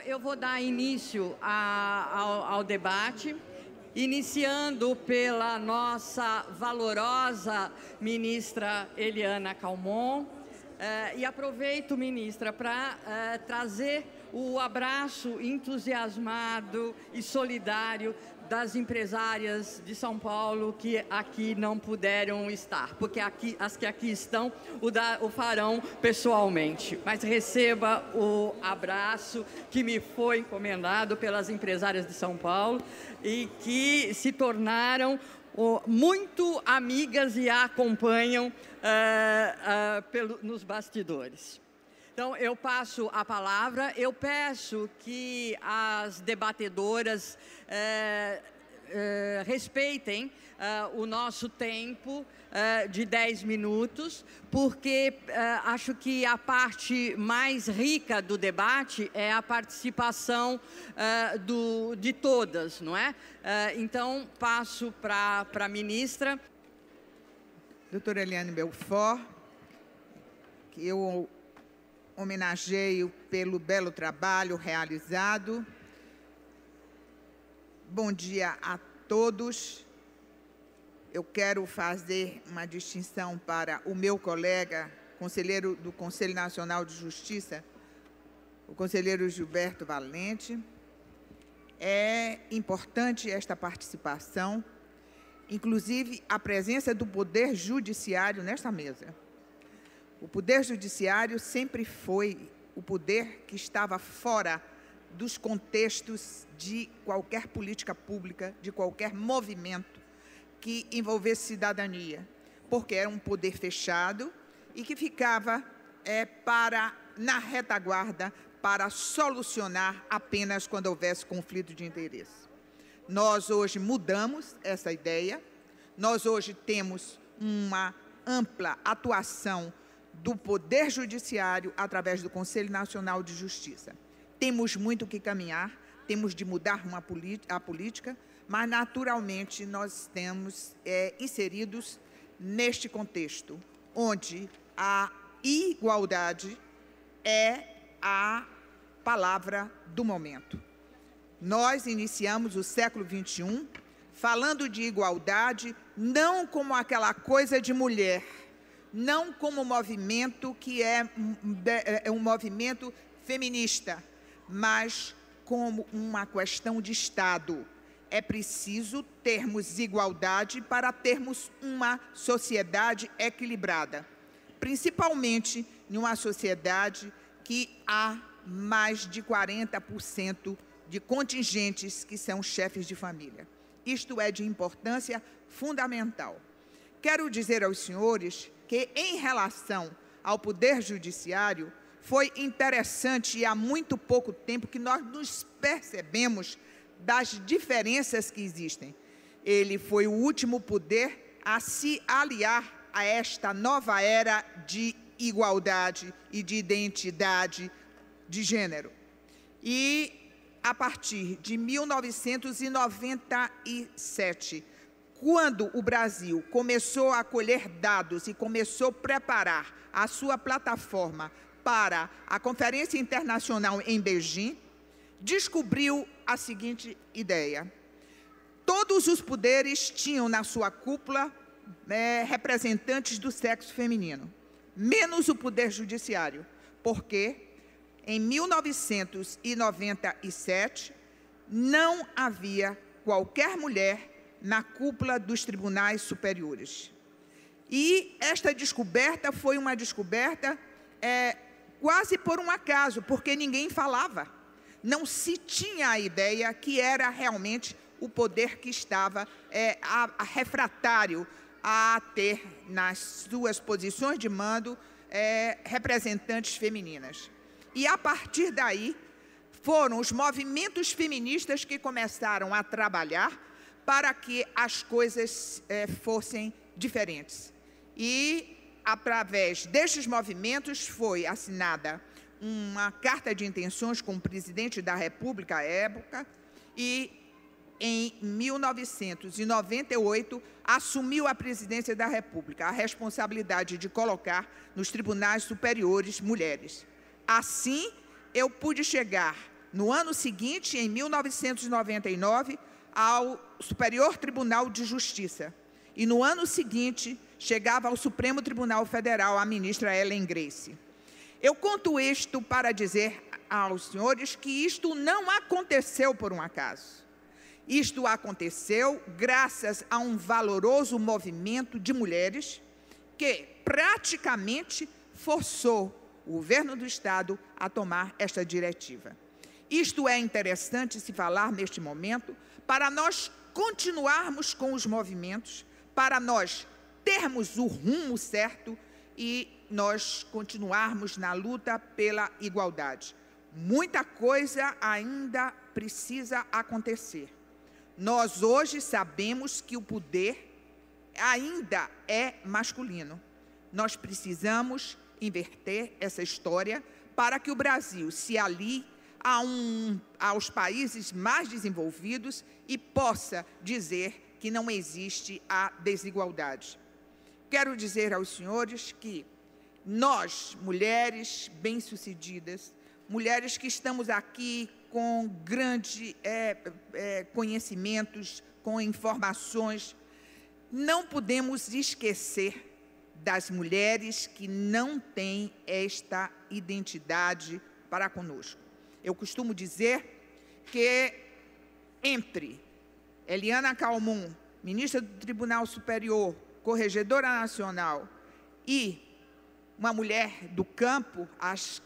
eu vou dar início ao debate, iniciando pela nossa valorosa ministra Eliana Calmon. E aproveito, ministra, para trazer o abraço entusiasmado e solidário das empresárias de São Paulo que aqui não puderam estar, porque as que aqui estão o farão pessoalmente. Mas receba o abraço que me foi encomendado pelas empresárias de São Paulo e que se tornaram muito amigas e a acompanham nos bastidores. Então, eu passo a palavra, eu peço que as debatedoras respeitem o nosso tempo de 10 minutos, porque acho que a parte mais rica do debate é a participação de todas, não é? Então, passo para a ministra. Doutora Eliane Belfort, que eu homenageio pelo belo trabalho realizado. Bom dia a todos. Eu quero fazer uma distinção para o meu colega, conselheiro do Conselho Nacional de Justiça, o conselheiro Gilberto Valente. É importante esta participação, inclusive a presença do Poder Judiciário nesta mesa. O Poder Judiciário sempre foi o poder que estava fora dos contextos de qualquer política pública, de qualquer movimento que envolvesse cidadania, porque era um poder fechado e que ficava na retaguarda para solucionar apenas quando houvesse conflito de interesse. Nós hoje mudamos essa ideia, nós hoje temos uma ampla atuação do Poder Judiciário através do Conselho Nacional de Justiça. Temos muito que caminhar, temos de mudar a política, mas, naturalmente, nós estamos inseridos neste contexto, onde a igualdade é a palavra do momento. Nós iniciamos o século XXI falando de igualdade não como aquela coisa de mulher, não como um movimento que é um movimento feminista, mas como uma questão de Estado. É preciso termos igualdade para termos uma sociedade equilibrada, principalmente em uma sociedade que há mais de 40% de contingentes que são chefes de família. Isto é de importância fundamental. Quero dizer aos senhores que, em relação ao Poder Judiciário, foi interessante e há muito pouco tempo que nós nos percebemos das diferenças que existem. Ele foi o último poder a se aliar a esta nova era de igualdade e de identidade de gênero. E, a partir de 1997, quando o Brasil começou a colher dados e começou a preparar a sua plataforma para a Conferência Internacional em Beijing, descobriu a seguinte ideia: todos os poderes tinham na sua cúpula representantes do sexo feminino, menos o Poder Judiciário, porque em 1997 não havia qualquer mulher na cúpula dos tribunais superiores. E esta descoberta foi uma descoberta quase por um acaso, porque ninguém falava. Não se tinha a ideia que era realmente o poder que estava refratário a ter nas suas posições de mando representantes femininas. E, a partir daí, foram os movimentos feministas que começaram a trabalhar para que as coisas fossem diferentes. E, através destes movimentos, foi assinada uma carta de intenções com o presidente da República à época e, em 1998, assumiu a presidência da República, a responsabilidade de colocar nos tribunais superiores mulheres. Assim, eu pude chegar No ano seguinte, em 1999, ao Superior Tribunal de Justiça. E no ano seguinte, chegava ao Supremo Tribunal Federal a ministra Ellen Grace. Eu conto isto para dizer aos senhores que isto não aconteceu por um acaso. Isto aconteceu graças a um valoroso movimento de mulheres que praticamente forçou o governo do Estado a tomar esta diretiva. Isto é interessante se falar neste momento para nós continuarmos com os movimentos, para nós termos o rumo certo e nós continuarmos na luta pela igualdade. Muita coisa ainda precisa acontecer. Nós hoje sabemos que o poder ainda é masculino. Nós precisamos inverter essa história para que o Brasil se alie aos países mais desenvolvidos e possa dizer que não existe a desigualdade. Quero dizer aos senhores que nós, mulheres bem-sucedidas, mulheres que estamos aqui com grandes conhecimentos, com informações, não podemos esquecer das mulheres que não têm esta identidade para conosco. Eu costumo dizer que entre Eliana Calmon, ministra do Tribunal Superior, corregedora nacional, e uma mulher do campo, as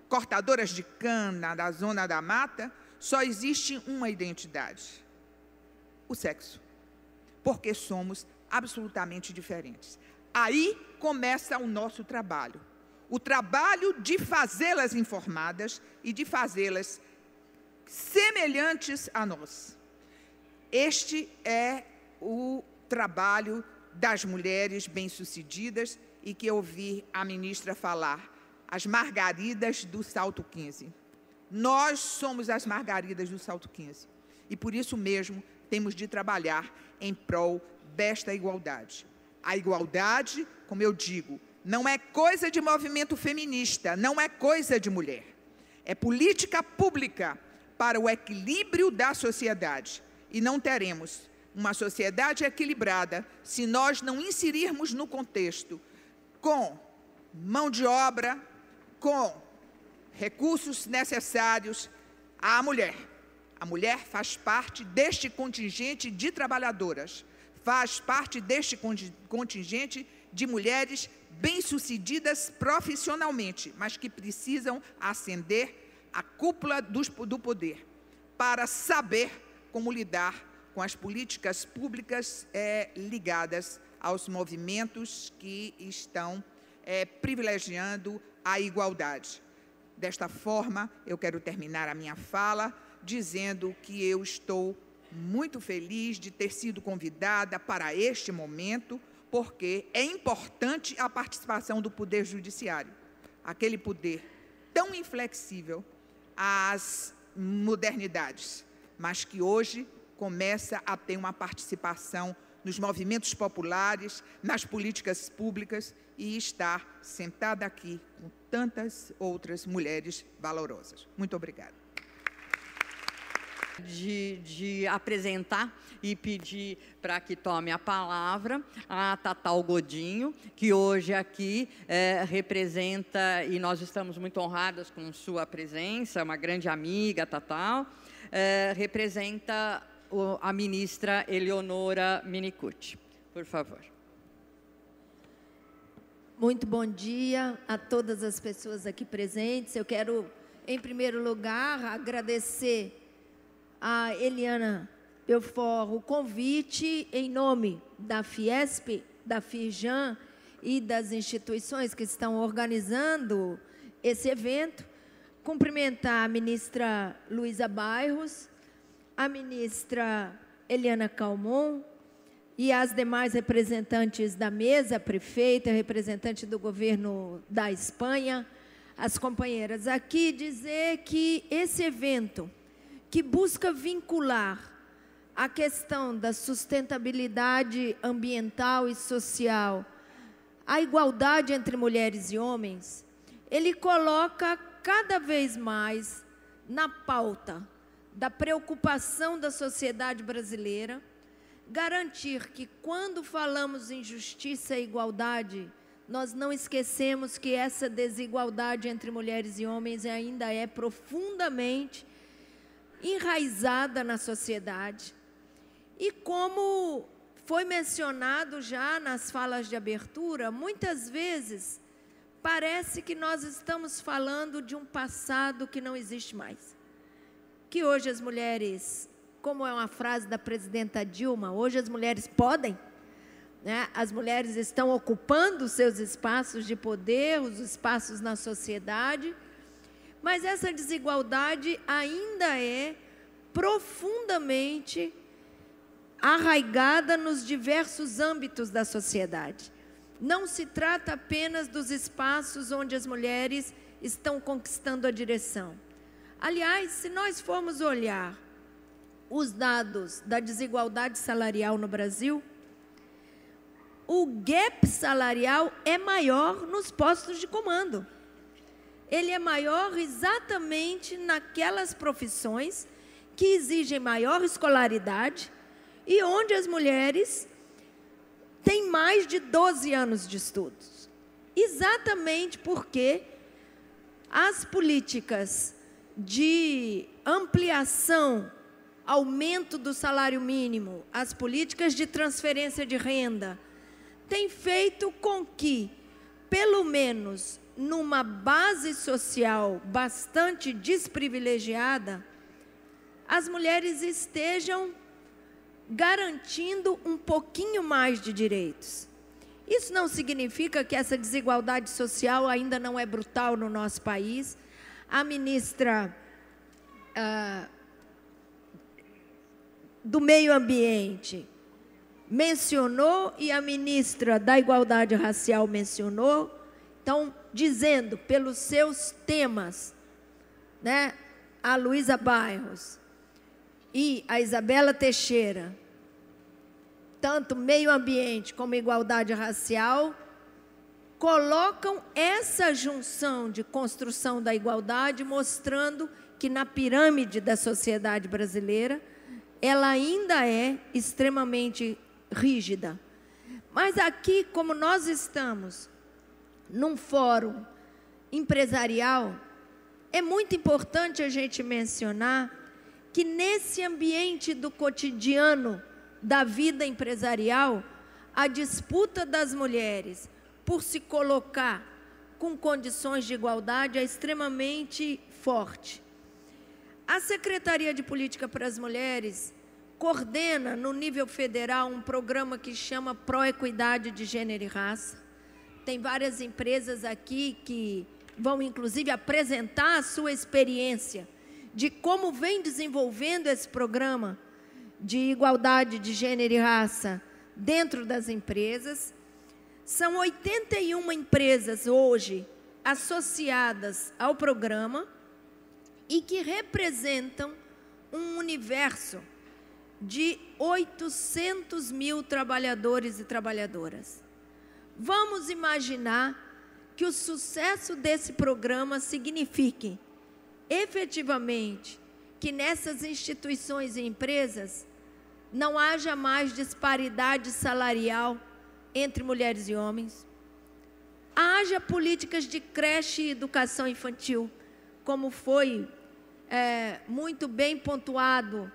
cortadoras de cana da zona da mata, só existe uma identidade: o sexo, porque somos absolutamente diferentes. Aí começa o nosso trabalho, o trabalho de fazê-las informadas e de fazê-las semelhantes a nós. Este é o trabalho das mulheres bem-sucedidas e que eu ouvi a ministra falar, as Margaridas do Salto 15. Nós somos as Margaridas do Salto 15 e por isso mesmo temos de trabalhar em prol desta igualdade. A igualdade, como eu digo, não é coisa de movimento feminista, não é coisa de mulher. É política pública para o equilíbrio da sociedade. E não teremos uma sociedade equilibrada se nós não inserirmos no contexto com mão de obra, com recursos necessários à mulher. A mulher faz parte deste contingente de trabalhadoras, faz parte deste contingente de mulheres bem-sucedidas profissionalmente, mas que precisam ascender à cúpula do poder para saber como lidar com as políticas públicas ligadas aos movimentos que estão privilegiando a igualdade. Desta forma, eu quero terminar a minha fala dizendo que eu estou muito feliz de ter sido convidada para este momento, porque é importante a participação do Poder Judiciário, aquele poder tão inflexível às modernidades, mas que hoje começa a ter uma participação nos movimentos populares, nas políticas públicas e está sentada aqui com tantas outras mulheres valorosas. Muito obrigada. De apresentar e pedir para que tome a palavra a Tatal Godinho, que hoje aqui representa, e nós estamos muito honradas com sua presença, uma grande amiga, Tatal, representa a ministra Eleonora Minicucci. Por favor. Muito bom dia a todas as pessoas aqui presentes. Eu quero, em primeiro lugar, agradecer a Eliana Belfort o convite em nome da Fiesp, da Firjan e das instituições que estão organizando esse evento. Cumprimentar a ministra Luísa Bairros, a ministra Eliana Calmon e as demais representantes da mesa, a prefeita, representante do governo da Espanha, as companheiras aqui, dizer que esse evento que busca vincular a questão da sustentabilidade ambiental e social, a igualdade entre mulheres e homens, ele coloca cada vez mais na pauta da preocupação da sociedade brasileira, garantir que, quando falamos em justiça e igualdade, nós não esquecemos que essa desigualdade entre mulheres e homens ainda é profundamente enraizada na sociedade. E como foi mencionado já nas falas de abertura, muitas vezes parece que nós estamos falando de um passado que não existe mais. Que hoje as mulheres, como é uma frase da presidenta Dilma, hoje as mulheres podem, né? As mulheres estão ocupando os seus espaços de poder, os espaços na sociedade, mas essa desigualdade ainda é profundamente arraigada nos diversos âmbitos da sociedade. Não se trata apenas dos espaços onde as mulheres estão conquistando a direção. Aliás, se nós formos olhar os dados da desigualdade salarial no Brasil, o gap salarial é maior nos postos de comando. Ele é maior exatamente naquelas profissões que exigem maior escolaridade e onde as mulheres têm mais de 12 anos de estudos. Exatamente porque as políticas de ampliação, aumento do salário mínimo, as políticas de transferência de renda, têm feito com que, pelo menos numa base social bastante desprivilegiada, as mulheres estejam garantindo um pouquinho mais de direitos. Isso não significa que essa desigualdade social ainda não é brutal no nosso país. A ministra do Meio Ambiente mencionou e a ministra da Igualdade Racial mencionou, então, dizendo pelos seus temas, né, a Luísa Bairros e a Isabela Teixeira, tanto meio ambiente como igualdade racial, colocam essa junção de construção da igualdade, mostrando que na pirâmide da sociedade brasileira, ela ainda é extremamente rígida. Mas aqui, como nós estamos num fórum empresarial, é muito importante a gente mencionar que nesse ambiente do cotidiano da vida empresarial, a disputa das mulheres por se colocar com condições de igualdade é extremamente forte. A Secretaria de Política para as Mulheres coordena, no nível federal, um programa que chama Proequidade de Gênero e Raça. Tem várias empresas aqui que vão, inclusive, apresentar a sua experiência de como vem desenvolvendo esse programa de igualdade de gênero e raça dentro das empresas. São 81 empresas hoje associadas ao programa e que representam um universo de 800 mil trabalhadores e trabalhadoras. Vamos imaginar que o sucesso desse programa signifique, efetivamente, que nessas instituições e empresas não haja mais disparidade salarial entre mulheres e homens, haja políticas de creche e educação infantil, como foi muito bem pontuado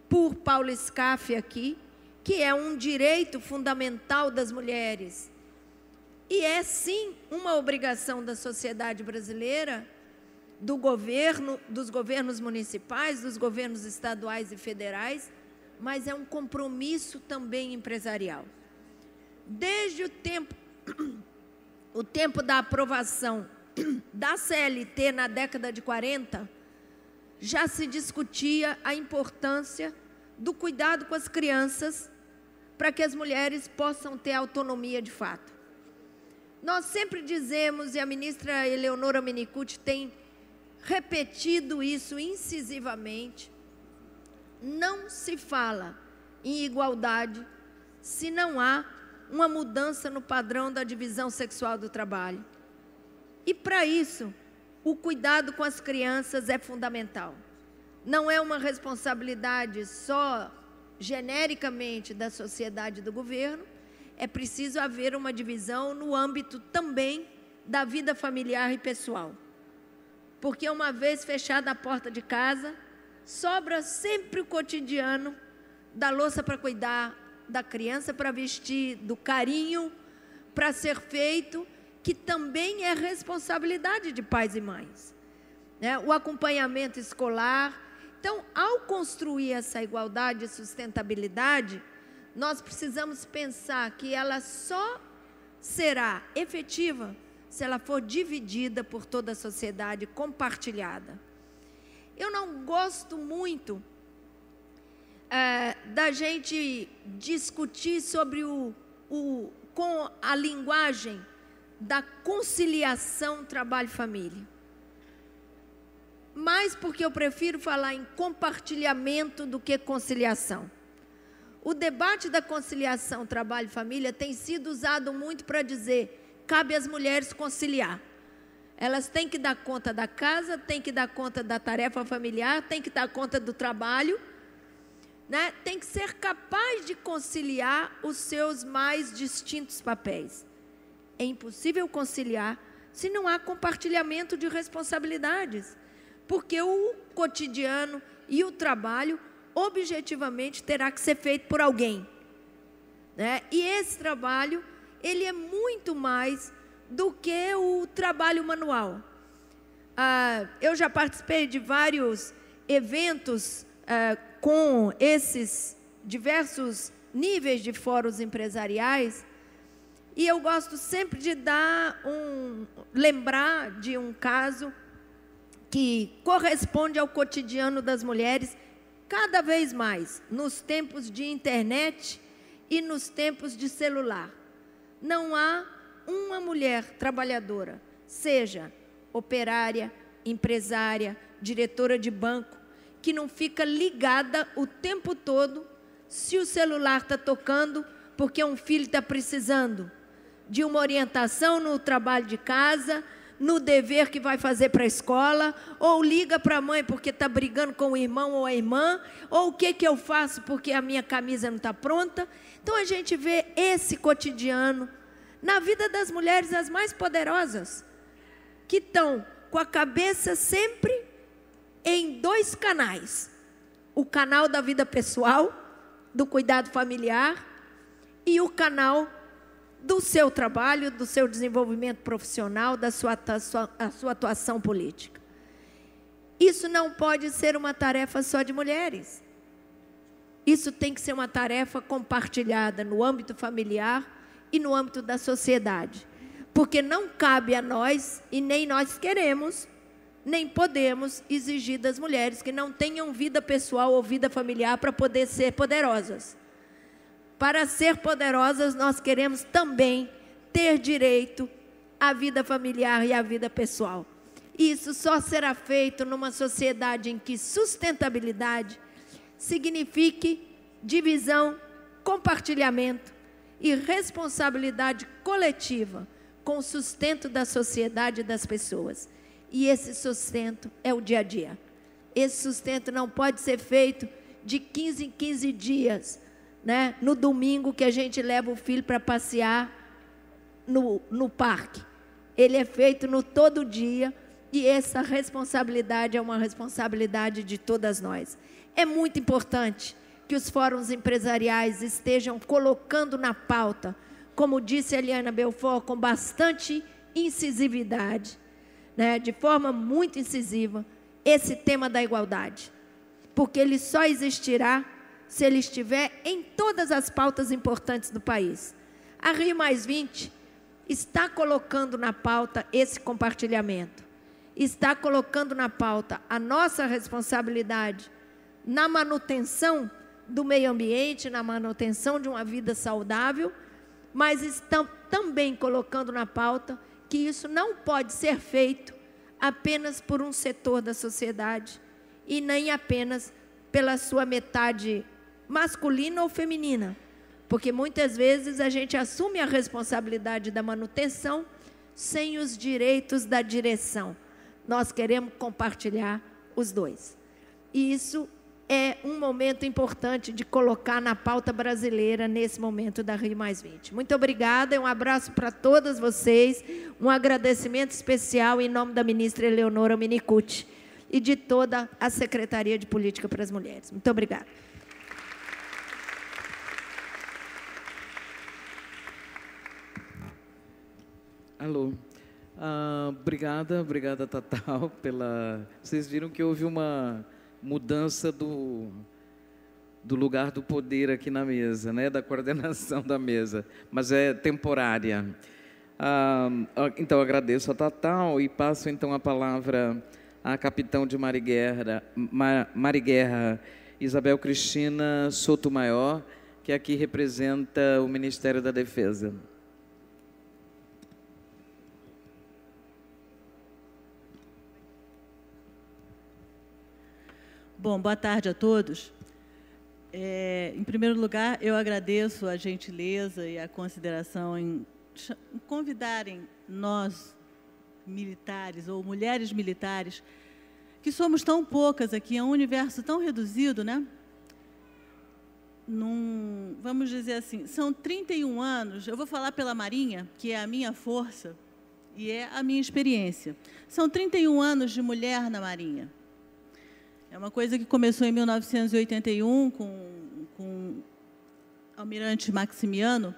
por Paulo Scaff aqui, que é um direito fundamental das mulheres. E é, sim, uma obrigação da sociedade brasileira, do governo, dos governos municipais, dos governos estaduais e federais, mas é um compromisso também empresarial. Desde o tempo da aprovação da CLT na década de 40, já se discutia a importância do cuidado com as crianças para que as mulheres possam ter autonomia de fato. Nós sempre dizemos, e a ministra Eleonora Menicucci tem repetido isso incisivamente, não se fala em igualdade se não há uma mudança no padrão da divisão sexual do trabalho. E para isso, o cuidado com as crianças é fundamental. Não é uma responsabilidade só genericamente da sociedade e do governo, é preciso haver uma divisão no âmbito também da vida familiar e pessoal. Porque uma vez fechada a porta de casa, sobra sempre o cotidiano da louça para cuidar, da criança para vestir, do carinho para ser feito, que também é responsabilidade de pais e mães, né? O acompanhamento escolar. Então, ao construir essa igualdade e sustentabilidade, nós precisamos pensar que ela só será efetiva se ela for dividida por toda a sociedade, compartilhada. Eu não gosto muito da gente discutir sobre com a linguagem da conciliação trabalho-família. Mais porque eu prefiro falar em compartilhamento do que conciliação. O debate da conciliação trabalho-família tem sido usado muito para dizer, cabe às mulheres conciliar. Elas têm que dar conta da casa, têm que dar conta da tarefa familiar, têm que dar conta do trabalho, né? Tem que ser capaz de conciliar os seus mais distintos papéis. É impossível conciliar se não há compartilhamento de responsabilidades, porque o cotidiano e o trabalho objetivamente terá que ser feito por alguém, né? E esse trabalho, ele é muito mais do que o trabalho manual. Eu já participei de vários eventos com esses diversos níveis de fóruns empresariais, e eu gosto sempre de lembrar de um caso que corresponde ao cotidiano das mulheres cada vez mais, nos tempos de internet e nos tempos de celular. Não há uma mulher trabalhadora, seja operária, empresária, diretora de banco, que não fica ligada o tempo todo se o celular está tocando porque um filho está precisando de uma orientação no trabalho de casa, no dever que vai fazer para a escola, ou liga para a mãe porque está brigando com o irmão ou a irmã, ou o que eu faço porque a minha camisa não está pronta. Então a gente vê esse cotidiano na vida das mulheres as mais poderosas, que estão com a cabeça sempre em dois canais: o canal da vida pessoal, do cuidado familiar, e o canal do seu trabalho, do seu desenvolvimento profissional, da sua atuação política. Isso não pode ser uma tarefa só de mulheres. Isso tem que ser uma tarefa compartilhada no âmbito familiar e no âmbito da sociedade. Porque não cabe a nós, e nem nós queremos, nem podemos exigir das mulheres que não tenham vida pessoal ou vida familiar para poder ser poderosas. Para ser poderosas, nós queremos também ter direito à vida familiar e à vida pessoal. Isso só será feito numa sociedade em que sustentabilidade signifique divisão, compartilhamento e responsabilidade coletiva com o sustento da sociedade e das pessoas. E esse sustento é o dia a dia. Esse sustento não pode ser feito de 15 em 15 dias, né? No domingo que a gente leva o filho para passear no parque. Ele é feito no todo dia, e essa responsabilidade é uma responsabilidade de todas nós. É muito importante que os fóruns empresariais estejam colocando na pauta, como disse a Eliana Belfort, com bastante incisividade, né, de forma muito incisiva, esse tema da igualdade. Porque ele só existirá se ele estiver em todas as pautas importantes do país. A Rio+20 está colocando na pauta esse compartilhamento. Está colocando na pauta a nossa responsabilidade na manutenção do meio ambiente, na manutenção de uma vida saudável, mas estão também colocando na pauta que isso não pode ser feito apenas por um setor da sociedade e nem apenas pela sua metade masculina ou feminina, porque muitas vezes a gente assume a responsabilidade da manutenção sem os direitos da direção. nós queremos compartilhar os dois. E isso é um momento importante de colocar na pauta brasileira nesse momento da Rio+20. Muito obrigada, um abraço para todas vocês, um agradecimento especial em nome da ministra Eleonora Minicucci e de toda a Secretaria de Política para as Mulheres. Muito obrigada. Alô. Obrigada, Tatal, pela... Vocês viram que houve uma mudança do lugar do poder aqui na mesa, né? Da coordenação da mesa, mas é temporária. Então, agradeço a Tatal e passo, então, a palavra à capitão de Mariguerra, Isabel Cristina Sotomayor, que aqui representa o Ministério da Defesa. Bom, boa tarde a todos. Em primeiro lugar, eu agradeço a gentileza e a consideração em convidarem nós, militares ou mulheres militares, que somos tão poucas aqui, é um universo tão reduzido, né? Vamos dizer assim, são 31 anos, eu vou falar pela Marinha, que é a minha força e é a minha experiência. São 31 anos de mulher na Marinha. É uma coisa que começou em 1981 com Almirante Maximiano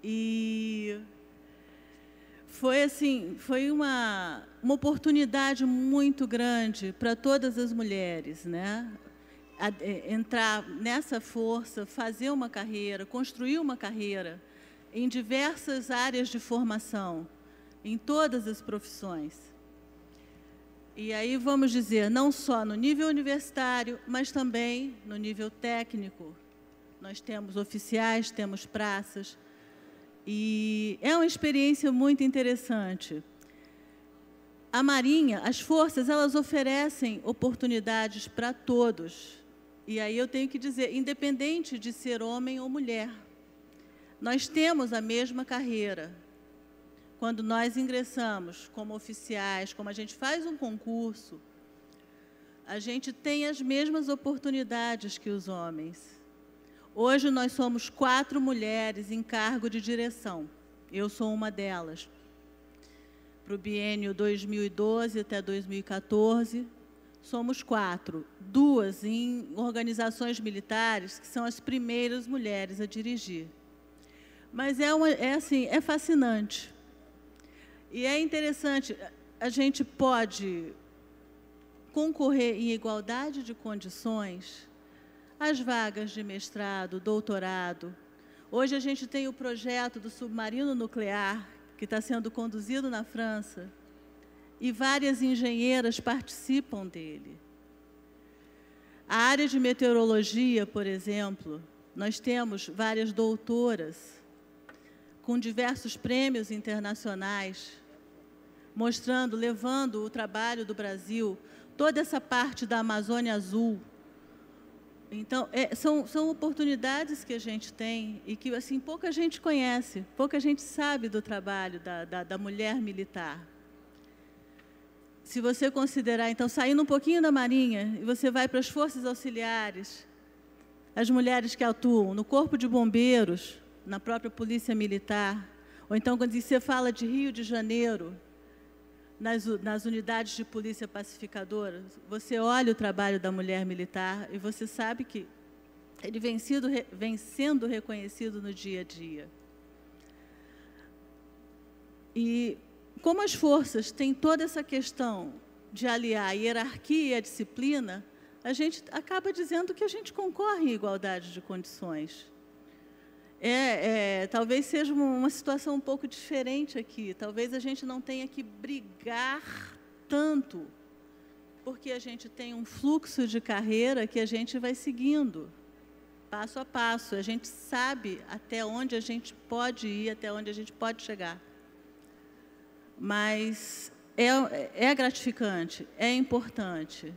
e foi assim, foi uma oportunidade muito grande para todas as mulheres, né? Entrar nessa força, fazer uma carreira, construir uma carreira em diversas áreas de formação, em todas as profissões. E aí, vamos dizer, não só no nível universitário, mas também no nível técnico. Nós temos oficiais, temos praças, e é uma experiência muito interessante. A Marinha, as forças, elas oferecem oportunidades para todos. E aí eu tenho que dizer, independente de ser homem ou mulher, nós temos a mesma carreira. Quando nós ingressamos como oficiais, como a gente faz um concurso, a gente tem as mesmas oportunidades que os homens. Hoje nós somos 4 mulheres em cargo de direção. Eu sou uma delas. Para o biênio 2012 até 2014, somos 4. 2 em organizações militares, que são as primeiras mulheres a dirigir. Mas é fascinante. E é interessante, a gente pode concorrer em igualdade de condições às vagas de mestrado, doutorado. Hoje a gente tem o projeto do submarino nuclear, que está sendo conduzido na França, e várias engenheiras participam dele. A área de meteorologia, por exemplo, nós temos várias doutoras com diversos prêmios internacionais, mostrando, levando o trabalho do Brasil, toda essa parte da Amazônia Azul. Então, são oportunidades que a gente tem e que assim, pouca gente conhece, pouca gente sabe do trabalho da mulher militar. Se você considerar, então, saindo um pouquinho da Marinha, e você vai para as Forças Auxiliares, as mulheres que atuam no Corpo de Bombeiros, na própria Polícia Militar, ou então, quando você fala de Rio de Janeiro, nas unidades de polícia pacificadora, você olha o trabalho da mulher militar e você sabe que ele vem sendo reconhecido no dia a dia. E como as forças têm toda essa questão de aliar a hierarquia e a disciplina, a gente acaba dizendo que a gente concorre em igualdade de condições. Talvez seja uma situação um pouco diferente aqui. Talvez a gente não tenha que brigar tanto, porque a gente tem um fluxo de carreira que a gente vai seguindo, passo a passo. A gente sabe até onde a gente pode ir, até onde a gente pode chegar. Mas é gratificante, é importante.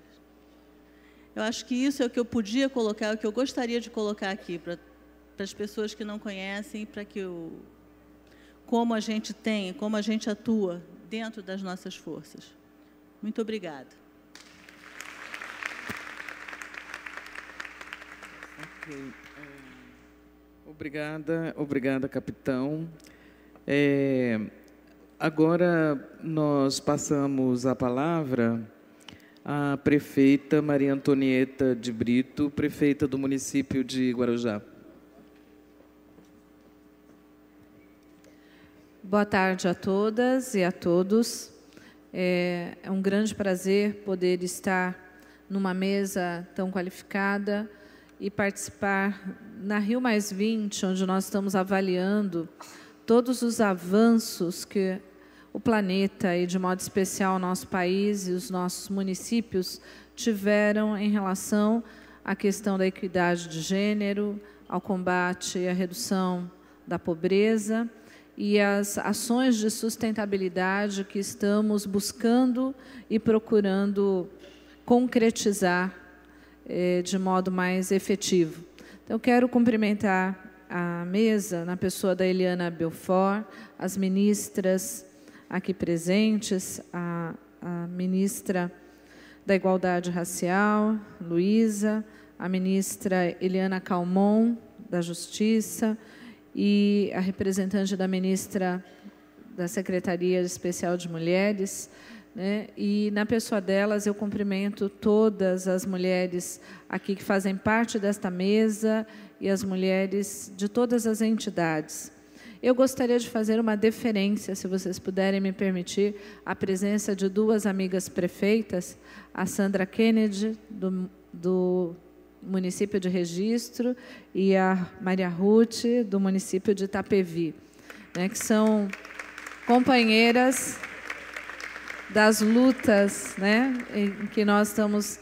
Eu acho que isso é o que eu podia colocar, é o que eu gostaria de colocar aqui, para as pessoas que não conhecem, para que como a gente atua dentro das nossas forças. Muito obrigada. Ok. Obrigada, capitão. Agora nós passamos a palavra à prefeita Maria Antonieta de Brito, prefeita do município de Guarujá. Boa tarde a todas e a todos. É um grande prazer poder estar numa mesa tão qualificada e participar na Rio+20, onde nós estamos avaliando todos os avanços que o planeta e, de modo especial, o nosso país e os nossos municípios tiveram em relação à questão da equidade de gênero, ao combate e à redução da pobreza e as ações de sustentabilidade que estamos buscando e procurando concretizar de modo mais efetivo. Então, eu quero cumprimentar a mesa, na pessoa da Eliana Belfort, as ministras aqui presentes, a ministra da Igualdade Racial, Luísa, a ministra Eliana Calmon, da Justiça, e a representante da ministra da Secretaria Especial de Mulheres, né? E, na pessoa delas, eu cumprimento todas as mulheres aqui que fazem parte desta mesa e as mulheres de todas as entidades. Eu gostaria de fazer uma deferência, se vocês puderem me permitir, a presença de duas amigas prefeitas, a Sandra Kennedy, do município de Registro, e a Maria Ruth, do município de Itapevi, né, que são companheiras das lutas, né, em que nós estamos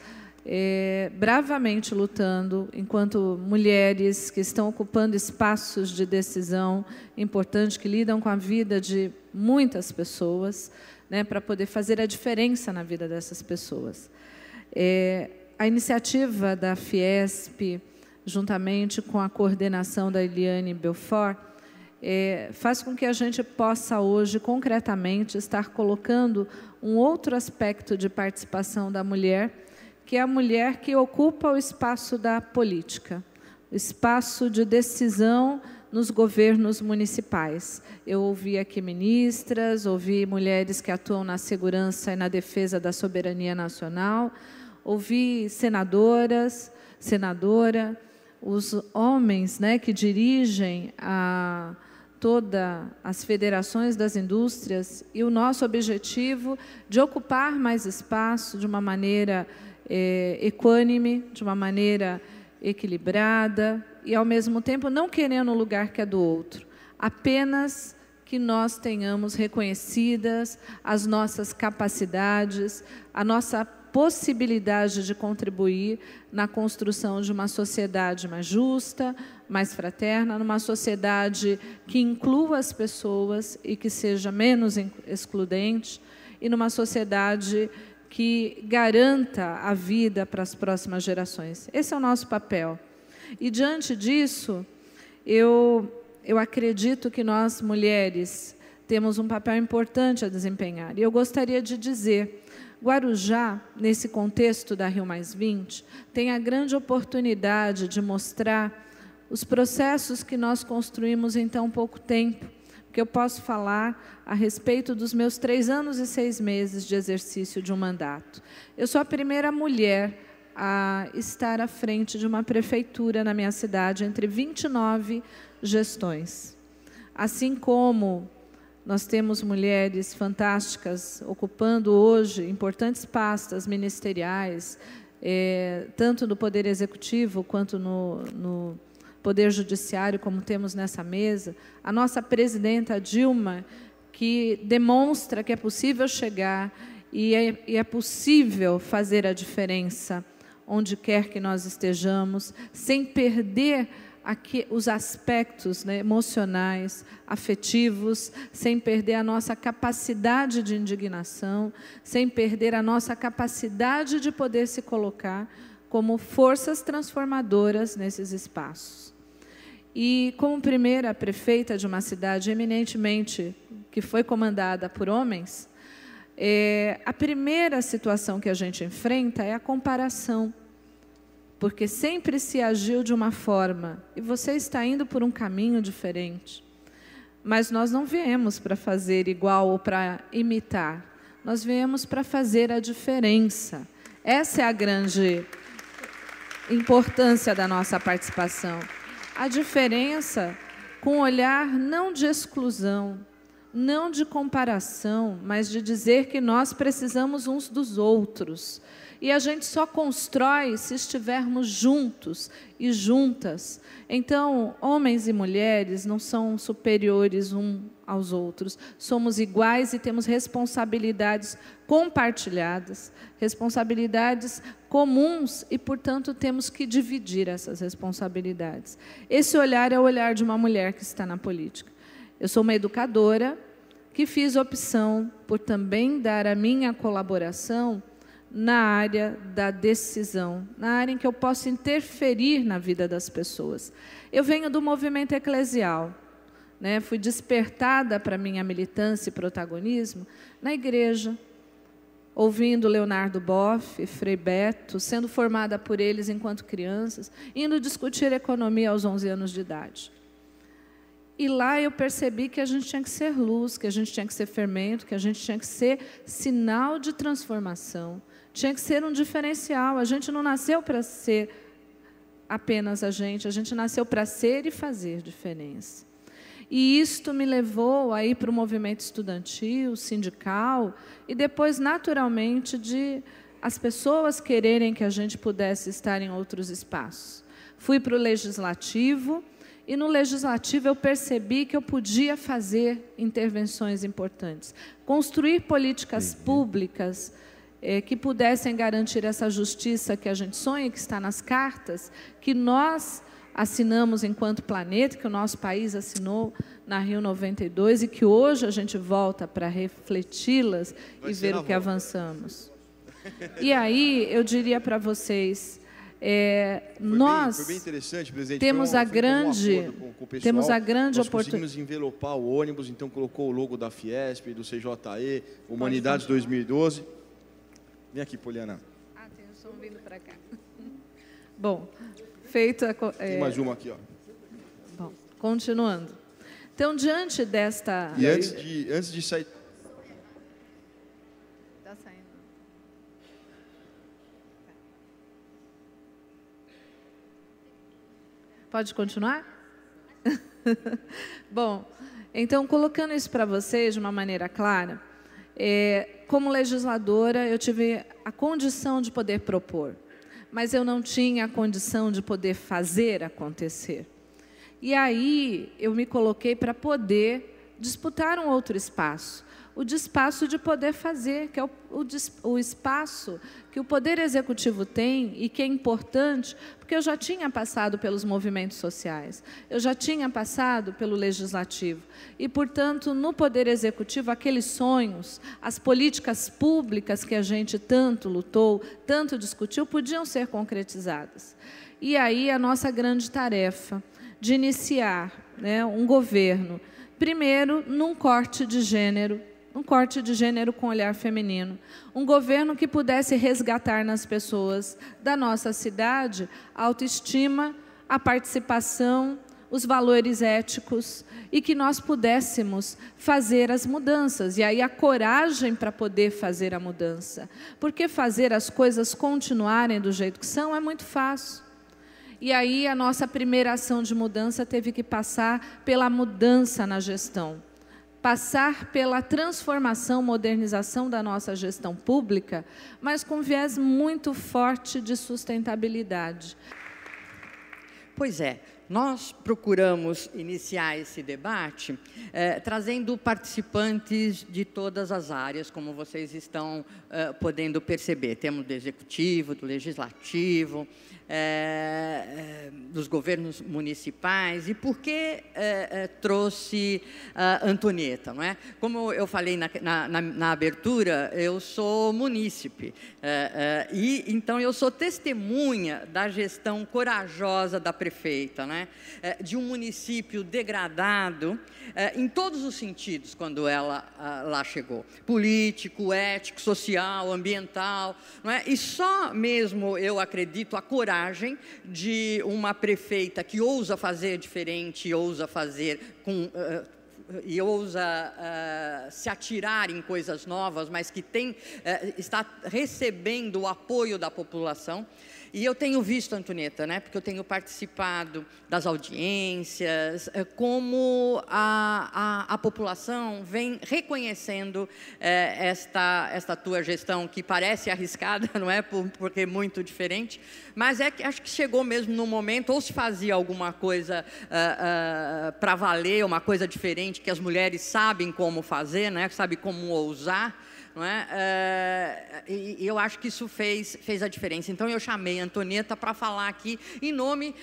bravamente lutando, enquanto mulheres que estão ocupando espaços de decisão importantes, que lidam com a vida de muitas pessoas, né, para poder fazer a diferença na vida dessas pessoas. A iniciativa da Fiesp, juntamente com a coordenação da Eliane Belfort, faz com que a gente possa hoje, concretamente, estar colocando um outro aspecto de participação da mulher, que é a mulher que ocupa o espaço da política, o espaço de decisão nos governos municipais. Eu ouvi aqui ministras, ouvi mulheres que atuam na segurança e na defesa da soberania nacional, ouvi senadora, os homens, né, que dirigem todas as federações das indústrias, e o nosso objetivo de ocupar mais espaço de uma maneira equânime, de uma maneira equilibrada e, ao mesmo tempo, não querendo o lugar que é do outro, apenas que nós tenhamos reconhecidas as nossas capacidades, a nossa possibilidade de contribuir na construção de uma sociedade mais justa, mais fraterna, numa sociedade que inclua as pessoas e que seja menos excludente, e numa sociedade que garanta a vida para as próximas gerações. Esse é o nosso papel. E, diante disso, eu acredito que nós, mulheres, temos um papel importante a desempenhar. E eu gostaria de dizer, Guarujá, nesse contexto da Rio+20, tem a grande oportunidade de mostrar os processos que nós construímos em tão pouco tempo, que eu posso falar a respeito dos meus 3 anos e 6 meses de exercício de um mandato. Eu sou a primeira mulher a estar à frente de uma prefeitura na minha cidade, entre 29 gestões. Assim como nós temos mulheres fantásticas ocupando hoje importantes pastas ministeriais, tanto no Poder Executivo quanto no Poder Judiciário, como temos nessa mesa, a nossa presidenta Dilma, que demonstra que é possível chegar e é possível fazer a diferença onde quer que nós estejamos, sem perder os aspectos, né, emocionais, afetivos, sem perder a nossa capacidade de indignação, sem perder a nossa capacidade de poder se colocar como forças transformadoras nesses espaços. E, como primeira prefeita de uma cidade eminentemente que foi comandada por homens, A primeira situação que a gente enfrenta é a comparação, porque sempre se agiu de uma forma e você está indo por um caminho diferente. Mas nós não viemos para fazer igual ou para imitar, nós viemos para fazer a diferença. Essa é a grande importância da nossa participação. A diferença com um olhar não de exclusão, não de comparação, mas de dizer que nós precisamos uns dos outros. E a gente só constrói se estivermos juntos e juntas. Então, homens e mulheres não são superiores uns aos outros. Somos iguais e temos responsabilidades compartilhadas, responsabilidades comuns e, portanto, temos que dividir essas responsabilidades. Esse olhar é o olhar de uma mulher que está na política. Eu sou uma educadora que fiz opção por também dar a minha colaboração na área da decisão, na área em que eu posso interferir na vida das pessoas. Eu venho do movimento eclesial, né? Fui despertada para a minha militância e protagonismo na igreja, ouvindo Leonardo Boff, Frei Beto, sendo formada por eles enquanto crianças, indo discutir economia aos 11 anos de idade. E lá eu percebi que a gente tinha que ser luz, que a gente tinha que ser fermento, que a gente tinha que ser sinal de transformação, tinha que ser um diferencial. A gente não nasceu para ser apenas a gente nasceu para ser e fazer diferença. E isto me levou a ir para o movimento estudantil, sindical, e depois, naturalmente, de as pessoas quererem que a gente pudesse estar em outros espaços. Fui para o Legislativo, e no Legislativo eu percebi que eu podia fazer intervenções importantes, construir políticas públicas que pudessem garantir essa justiça que a gente sonha, que está nas cartas, que nós assinamos enquanto planeta, que o nosso país assinou na Rio 92 e que hoje a gente volta para refleti-las e ver o que avançamos. E aí eu diria para vocês, nós foi bem interessante, presidente. temos a grande Nós oportunidade. conseguimos envelopar o ônibus, então colocou o logo da Fiesp, do CJE, Humanidades 2012. Vem aqui, Poliana. Tem o som vindo para cá. Bom, feito a... Tem mais uma aqui, ó. Bom, continuando. Então, diante desta... E antes de sair... Está saindo. Pode continuar? Bom, então, colocando isso para vocês de uma maneira clara, como legisladora, eu tive a condição de poder propor, mas eu não tinha a condição de poder fazer acontecer. E aí, eu me coloquei para poder disputar um outro espaço, o espaço de poder fazer, que é o espaço que o Poder Executivo tem e que é importante, porque eu já tinha passado pelos movimentos sociais, eu já tinha passado pelo Legislativo, e, portanto, no Poder Executivo, aqueles sonhos, as políticas públicas que a gente tanto lutou, tanto discutiu, podiam ser concretizadas. E aí a nossa grande tarefa de iniciar, né, um governo, primeiro, num corte de gênero com olhar feminino, um governo que pudesse resgatar nas pessoas da nossa cidade a autoestima, a participação, os valores éticos e que nós pudéssemos fazer as mudanças. E aí a coragem para poder fazer a mudança, porque fazer as coisas continuarem do jeito que são é muito fácil. E aí a nossa primeira ação de mudança teve que passar pela mudança na gestão, passar pela transformação, modernização da nossa gestão pública, mas com viés muito forte de sustentabilidade. Pois é, nós procuramos iniciar esse debate trazendo participantes de todas as áreas, como vocês estão podendo perceber. Temos do Executivo, do Legislativo, dos governos municipais. E por que trouxe Antonieta, não é? Como eu falei na abertura, eu sou munícipe, e então eu sou testemunha da gestão corajosa da prefeita, não é? De um município degradado em todos os sentidos quando ela lá chegou. Político, ético, social, ambiental, não é? E só mesmo, eu acredito, a coragem de uma prefeita que ousa fazer diferente, ousa fazer e ousa se atirar em coisas novas, mas que está recebendo o apoio da população. E eu tenho visto, Antonieta, né, porque eu tenho participado das audiências, como a população vem reconhecendo esta tua gestão, que parece arriscada, não é, porque é muito diferente, mas acho que chegou mesmo no momento, ou se fazia alguma coisa para valer, uma coisa diferente, que as mulheres sabem como fazer, né, sabem como ousar, não é? E eu acho que isso fez a diferença. Então, eu chamei a Antonieta para falar aqui em nome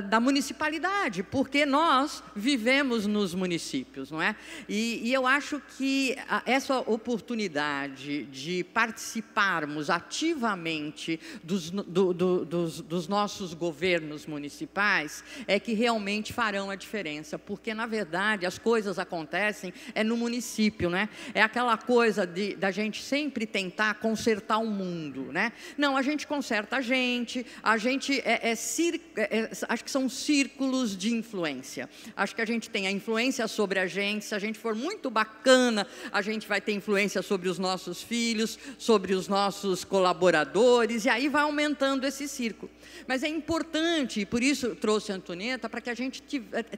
da municipalidade, porque nós vivemos nos municípios, não é? E eu acho que essa oportunidade de participarmos ativamente dos nossos governos municipais é que realmente farão a diferença, porque, na verdade, as coisas acontecem no município, né? É aquela coisa da gente sempre tentar consertar o mundo, né? Não, a gente conserta a gente acho que são círculos de influência. Acho que a gente tem a influência sobre a gente, se a gente for muito bacana, a gente vai ter influência sobre os nossos filhos, sobre os nossos colaboradores, e aí vai aumentando esse círculo. Mas é importante, e por isso trouxe a Antonieta, para que a gente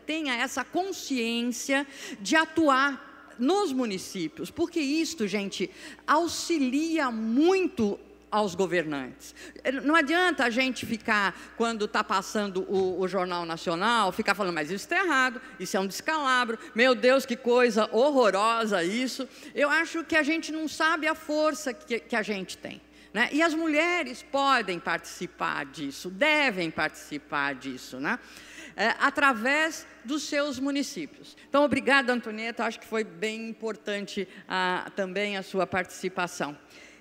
tenha essa consciência de atuar nos municípios, porque isto, gente, auxilia muito aos governantes. Não adianta a gente ficar, quando está passando o Jornal Nacional, ficar falando, mas isso está errado, isso é um descalabro, meu Deus, que coisa horrorosa isso. Eu acho que a gente não sabe a força que a gente tem, né? E as mulheres podem participar disso, devem participar disso, né? Através dos seus municípios. Então, obrigada, Antonieta, acho que foi bem importante também a sua participação.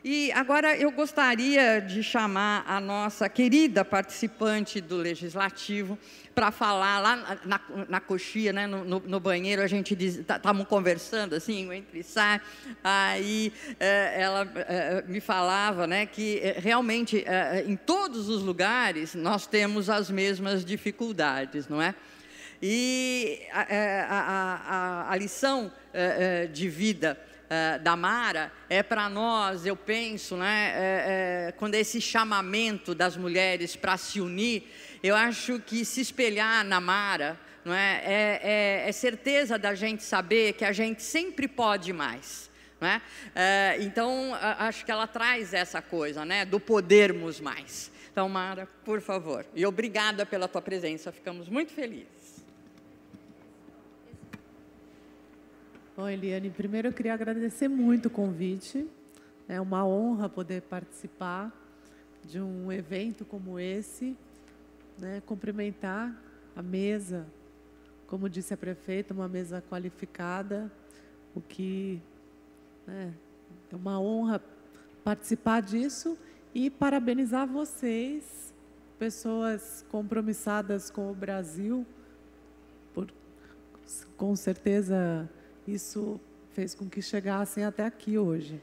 E agora eu gostaria de chamar a nossa querida participante do Legislativo para falar lá na coxia, né, no banheiro, a gente estávamos conversando assim, entre sai, aí ela me falava, né, que realmente em todos os lugares nós temos as mesmas dificuldades, não é? E a lição de vida da Mara para nós, eu penso, né, quando esse chamamento das mulheres para se unir, eu acho que se espelhar na Mara, não é certeza da gente saber que a gente sempre pode mais, não é? Então, acho que ela traz essa coisa, né, do podermos mais. Então, Mara, por favor, e obrigada pela tua presença, ficamos muito felizes. Bom, Eliane, primeiro eu queria agradecer muito o convite. É uma honra poder participar de um evento como esse, né? Cumprimentar a mesa, como disse a prefeita, uma mesa qualificada, o que, né, é uma honra participar disso e parabenizar vocês, pessoas compromissadas com o Brasil, com certeza. Isso fez com que chegassem até aqui hoje.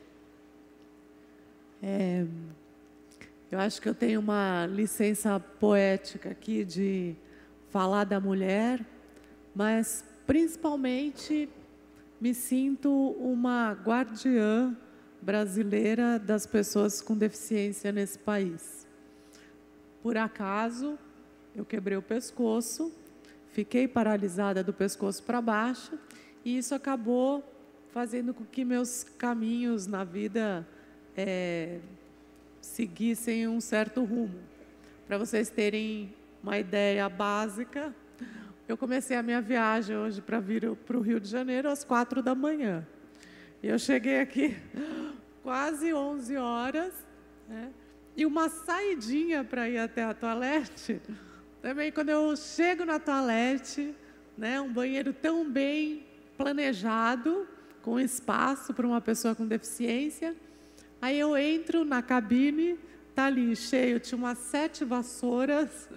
Eu acho que eu tenho uma licença poética aqui de falar da mulher, mas principalmente me sinto uma guardiã brasileira das pessoas com deficiência nesse país. Por acaso, eu quebrei o pescoço, fiquei paralisada do pescoço para baixo, e isso acabou fazendo com que meus caminhos na vida seguissem um certo rumo. Para vocês terem uma ideia básica, eu comecei a minha viagem hoje para vir para o Rio de Janeiro às 4 da manhã. E eu cheguei aqui quase 11 horas, né? E uma saidinha para ir até a toalete. Também, quando eu chego na toalete, né, um banheiro tão bem planejado, com espaço para uma pessoa com deficiência. Aí eu entro na cabine, tá ali cheio, tinha umas 7 vassouras,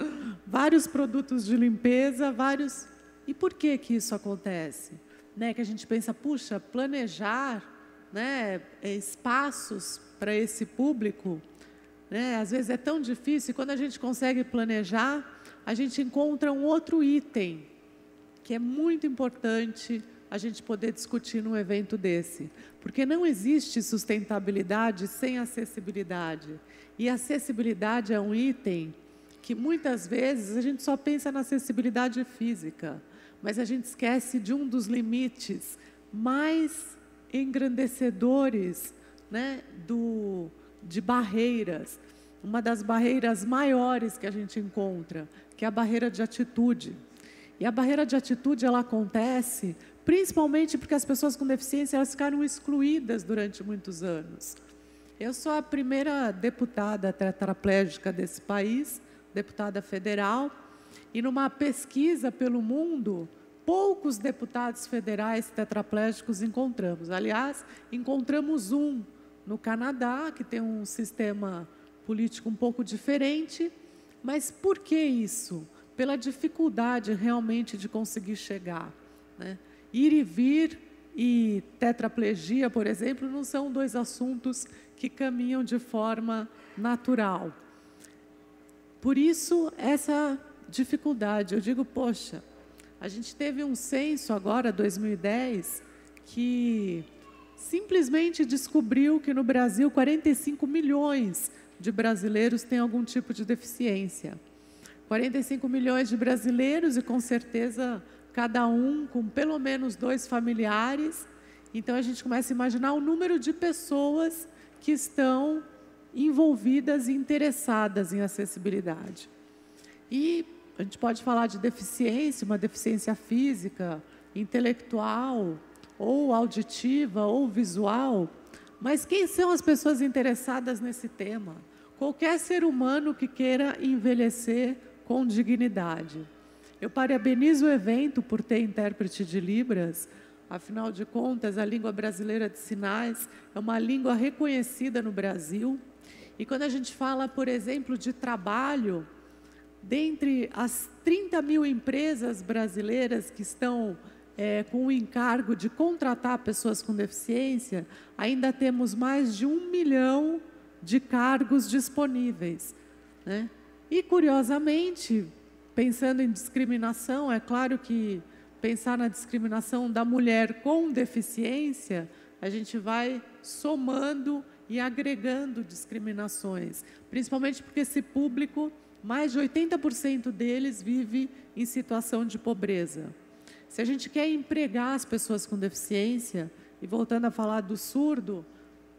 vários produtos de limpeza, vários... E por que que isso acontece? Né, que a gente pensa, puxa, planejar, né, espaços para esse público, né, às vezes é tão difícil, e quando a gente consegue planejar, a gente encontra um outro item, que é muito importante a gente poder discutir num evento desse. Porque não existe sustentabilidade sem acessibilidade. E acessibilidade é um item que muitas vezes a gente só pensa na acessibilidade física, mas a gente esquece de um dos limites mais engrandecedores, né, de barreiras. Uma das barreiras maiores que a gente encontra, que é a barreira de atitude. E a barreira de atitude, ela acontece principalmente porque as pessoas com deficiência elas ficaram excluídas durante muitos anos. Eu sou a primeira deputada tetraplégica desse país, deputada federal, e numa pesquisa pelo mundo, poucos deputados federais tetraplégicos encontramos. Aliás, encontramos um no Canadá, que tem um sistema político um pouco diferente, mas por que isso? Pela dificuldade realmente de conseguir chegar, né? Ir e vir e tetraplegia, por exemplo, não são 2 assuntos que caminham de forma natural. Por isso, essa dificuldade. Eu digo, poxa, a gente teve um censo agora, 2010, que simplesmente descobriu que no Brasil 45 milhões de brasileiros têm algum tipo de deficiência. 45 milhões de brasileiros e, com certeza, cada um com pelo menos 2 familiares. Então, a gente começa a imaginar o número de pessoas que estão envolvidas e interessadas em acessibilidade. E a gente pode falar de deficiência, uma deficiência física, intelectual, ou auditiva, ou visual. Mas quem são as pessoas interessadas nesse tema? Qualquer ser humano que queira envelhecer com dignidade. Eu parabenizo o evento por ter intérprete de Libras. Afinal de contas, a língua brasileira de sinais é uma língua reconhecida no Brasil. E quando a gente fala, por exemplo, de trabalho, dentre as 30 mil empresas brasileiras que estão com o encargo de contratar pessoas com deficiência, ainda temos mais de 1 milhão de cargos disponíveis, né? E, curiosamente, pensando em discriminação, é claro que pensar na discriminação da mulher com deficiência, a gente vai somando e agregando discriminações, principalmente porque esse público, mais de 80% deles vive em situação de pobreza. Se a gente quer empregar as pessoas com deficiência, e voltando a falar do surdo,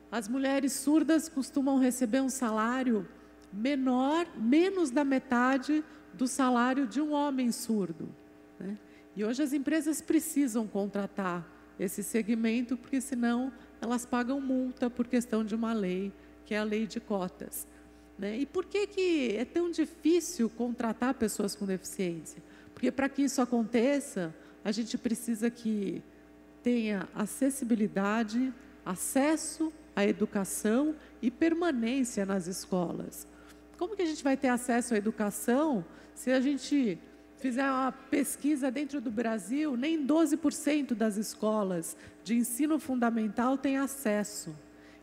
as mulheres surdas costumam receber um salário menor, menos da metade do salário de um homem surdo, né? E hoje as empresas precisam contratar esse segmento, porque senão elas pagam multa por questão de uma lei, que é a lei de cotas, né? E por que é tão difícil contratar pessoas com deficiência? Porque para que isso aconteça, a gente precisa que tenha acessibilidade, acesso à educação e permanência nas escolas. Como que a gente vai ter acesso à educação se a gente fizer uma pesquisa dentro do Brasil, nem 12% das escolas de ensino fundamental têm acesso.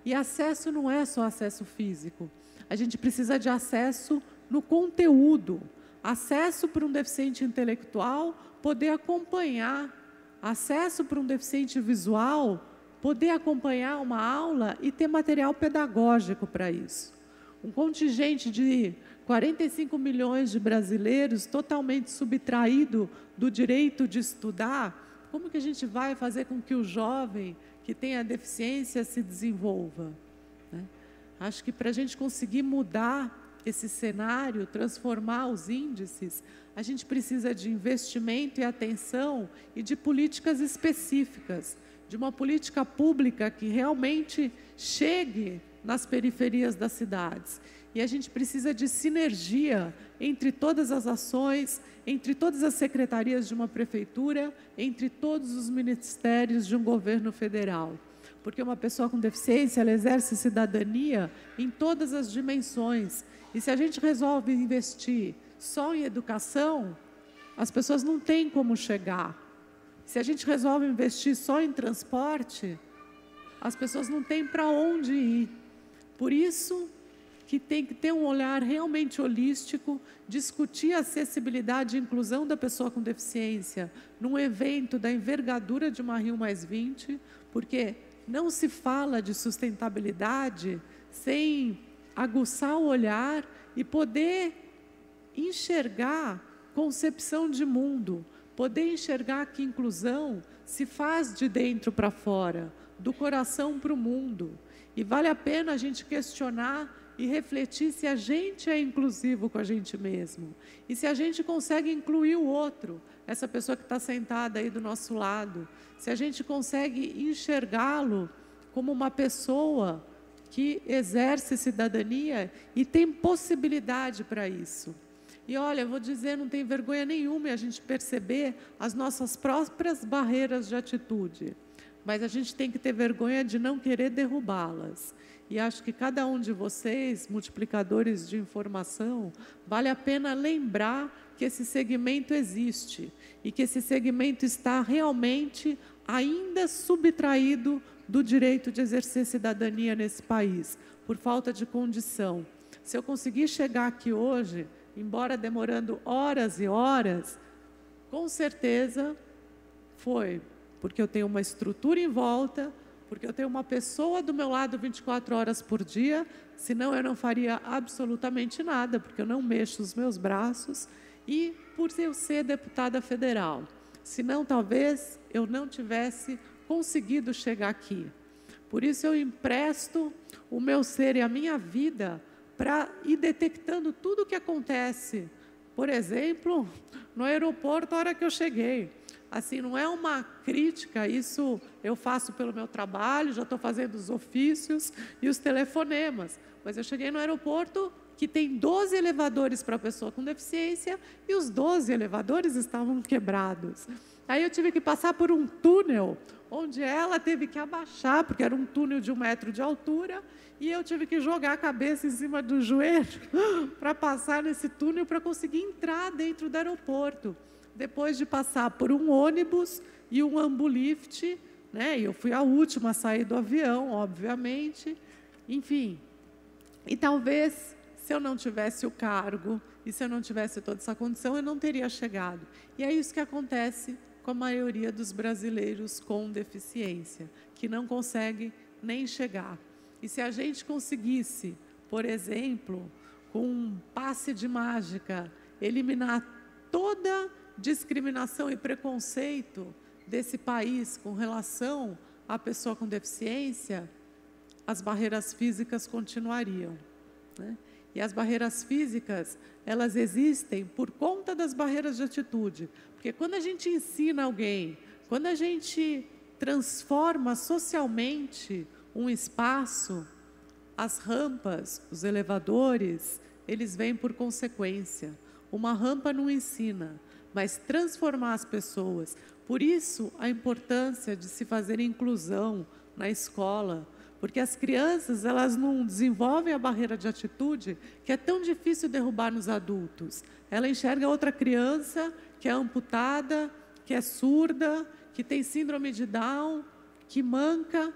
E acesso não é só acesso físico. A gente precisa de acesso no conteúdo. Acesso para um deficiente intelectual poder acompanhar. Acesso para um deficiente visual poder acompanhar uma aula e ter material pedagógico para isso. Um contingente de 45 milhões de brasileiros totalmente subtraído do direito de estudar, como que a gente vai fazer com que o jovem que tem a deficiência se desenvolva, né? Acho que para a gente conseguir mudar esse cenário, transformar os índices, a gente precisa de investimento e atenção e de políticas específicas, de uma política pública que realmente chegue nas periferias das cidades. E a gente precisa de sinergia entre todas as ações, entre todas as secretarias de uma prefeitura, entre todos os ministérios de um governo federal. porque uma pessoa com deficiência, ela exerce cidadania em todas as dimensões. E se a gente resolve investir só em educação, as pessoas não têm como chegar. Se a gente resolve investir só em transporte, as pessoas não têm para onde ir. Por isso que tem que ter um olhar realmente holístico, discutir a acessibilidade e inclusão da pessoa com deficiência num evento da envergadura de uma Rio+20, porque não se fala de sustentabilidade sem aguçar o olhar e poder enxergar concepção de mundo, poder enxergar que inclusão se faz de dentro para fora, do coração para o mundo. E vale a pena a gente questionar e refletir se a gente é inclusivo com a gente mesmo. E se a gente consegue incluir o outro, essa pessoa que está sentada aí do nosso lado, se a gente consegue enxergá-lo como uma pessoa que exerce cidadania e tem possibilidade para isso. E olha, eu vou dizer, não tem vergonha nenhuma em a gente perceber as nossas próprias barreiras de atitude, mas a gente tem que ter vergonha de não querer derrubá-las. E acho que cada um de vocês, multiplicadores de informação, vale a pena lembrar que esse segmento existe e que esse segmento está realmente ainda subtraído do direito de exercer cidadania nesse país, por falta de condição. Se eu conseguir chegar aqui hoje, embora demorando horas e horas, com certeza foi porque eu tenho uma estrutura em volta, porque eu tenho uma pessoa do meu lado 24 horas por dia, senão eu não faria absolutamente nada, porque eu não mexo os meus braços, e por eu ser deputada federal. Senão, talvez, eu não tivesse conseguido chegar aqui. Por isso, eu empresto o meu ser e a minha vida para ir detectando tudo o que acontece. Por exemplo, no aeroporto, a hora que eu cheguei. Assim, não é uma crítica, isso eu faço pelo meu trabalho, já estou fazendo os ofícios e os telefonemas. Mas eu cheguei no aeroporto que tem 12 elevadores para pessoa com deficiência e os 12 elevadores estavam quebrados. Aí eu tive que passar por um túnel, onde ela teve que abaixar, porque era um túnel de 1 metro de altura, e eu tive que jogar a cabeça em cima do joelho para passar nesse túnel para conseguir entrar dentro do aeroporto. Depois de passar por um ônibus e um ambulift, né? E eu fui a última a sair do avião, obviamente. Enfim, e talvez, se eu não tivesse o cargo e se eu não tivesse toda essa condição, eu não teria chegado. E é isso que acontece com a maioria dos brasileiros com deficiência, que não consegue nem chegar. E se a gente conseguisse, por exemplo, com um passe de mágica, eliminar toda discriminação e preconceito desse país com relação à pessoa com deficiência, as barreiras físicas continuariam, né? E as barreiras físicas, elas existem por conta das barreiras de atitude. Porque quando a gente ensina alguém, quando a gente transforma socialmente um espaço, as rampas, os elevadores, eles vêm por consequência. Uma rampa não ensina, mas transformar as pessoas. Por isso, a importância de se fazer inclusão na escola, porque as crianças, elas não desenvolvem a barreira de atitude que é tão difícil derrubar nos adultos. Ela enxerga outra criança que é amputada, que é surda, que tem síndrome de Down, que manca,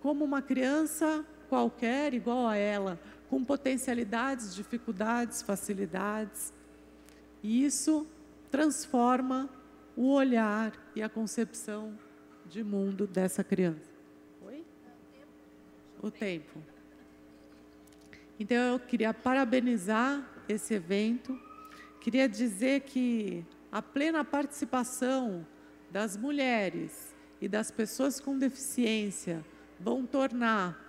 como uma criança qualquer, igual a ela, com potencialidades, dificuldades, facilidades. E isso transforma o olhar e a concepção de mundo dessa criança. O tempo. Então, eu queria parabenizar esse evento, queria dizer que a plena participação das mulheres e das pessoas com deficiência vão tornar,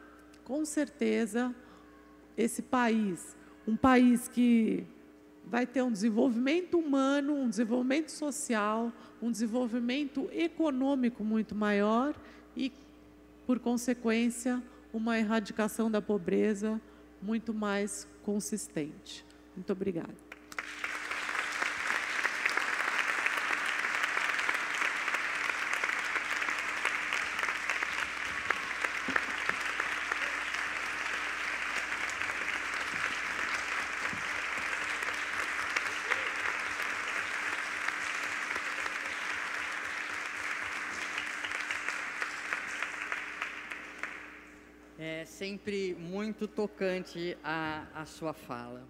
com certeza, esse país um país que vai ter um desenvolvimento humano, um desenvolvimento social, um desenvolvimento econômico muito maior e, por consequência, uma erradicação da pobreza muito mais consistente. Muito obrigada. É sempre muito tocante a sua fala.